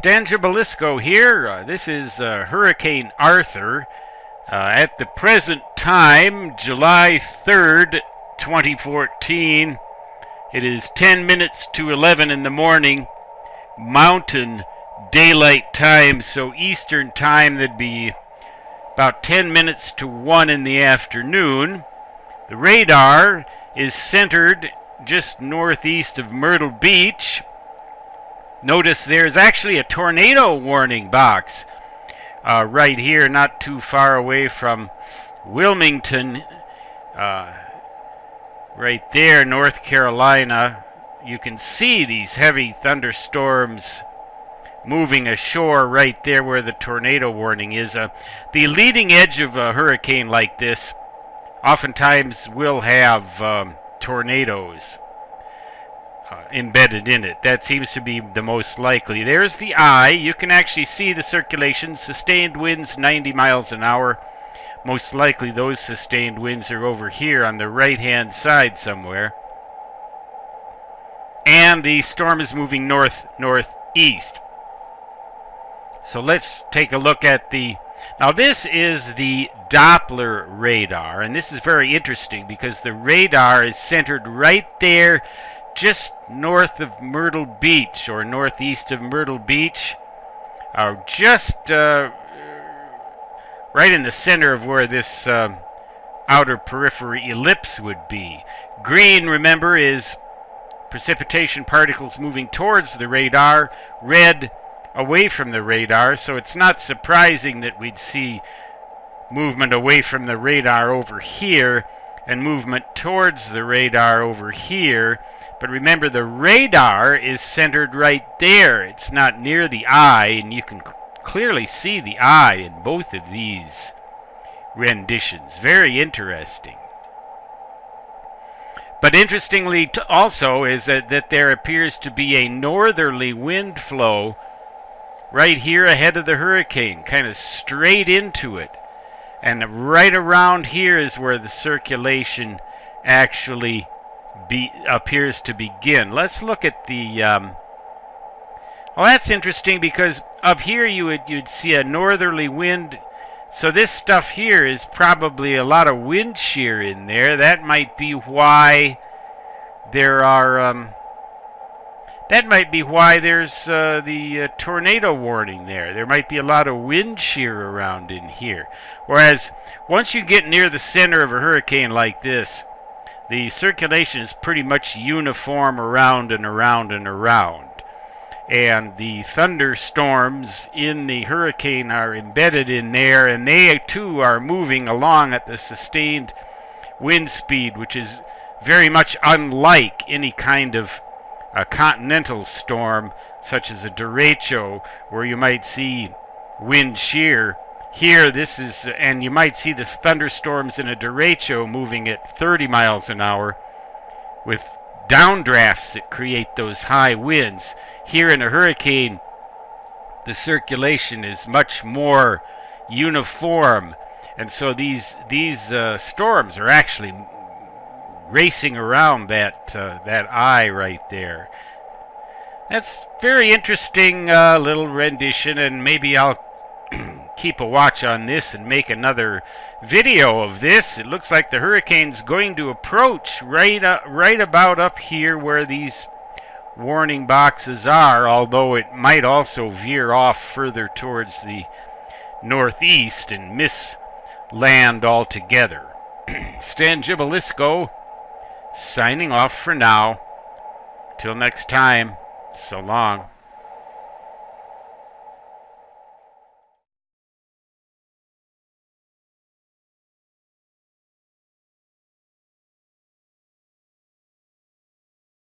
Gibilisco here. This is Hurricane Arthur. At the present time, July 3rd, 2014, it is 10 minutes to 11 in the morning, Mountain Daylight Time, so Eastern Time, that'd be about 10 minutes to 1 in the afternoon. The radar is centered just northeast of Myrtle Beach. Notice there's actually a tornado warning box right here, not too far away from Wilmington, right there, North Carolina. You can see these heavy thunderstorms moving ashore right there where the tornado warning is. The leading edge of a hurricane like this oftentimes will have tornadoes embedded in it. That seems to be the most likely. There's the eye. You can actually see the circulation. Sustained winds 90 miles an hour. Most likely those sustained winds are over here on the right-hand side somewhere. And the storm is moving northeast. So let's take a look at the... Now this is the Doppler radar, and this is very interesting because the radar is centered right there just north of Myrtle Beach, or northeast of Myrtle Beach, just right in the center of where this outer periphery ellipse would be. Green, remember, is precipitation particles moving towards the radar. Red, away from the radar, so it's not surprising that we'd see movement away from the radar over here and movement towards the radar over here. But remember, the radar is centered right there. It's not near the eye, and you can clearly see the eye in both of these renditions. Very interesting. But interestingly also is that there appears to be a northerly wind flow right here ahead of the hurricane, kind of straight into it. And right around here is where the circulation actually appears to begin. Let's look at the... well, that's interesting because up here you'd see a northerly wind. So this stuff here is probably a lot of wind shear in there. That might be why there are... that might be why there's the tornado warning there. There might be a lot of wind shear around in here. Whereas once you get near the center of a hurricane like this, the circulation is pretty much uniform around and around and around. And the thunderstorms in the hurricane are embedded in there, and they too are moving along at the sustained wind speed, which is very much unlike any kind of a continental storm such as a derecho, where you might see wind shear. Here this is, and you might see the thunderstorms in a derecho moving at 30 miles an hour with downdrafts that create those high winds. Here in a hurricane, the circulation is much more uniform, and so these storms are actually racing around that eye right there. That's very interesting little rendition, and maybe I'll keep a watch on this and make another video of this. It looks like the hurricane's going to approach right about up here where these warning boxes are, although it might also veer off further towards the northeast and miss land altogether. Stan Gibilisco signing off for now. Till next time, so long.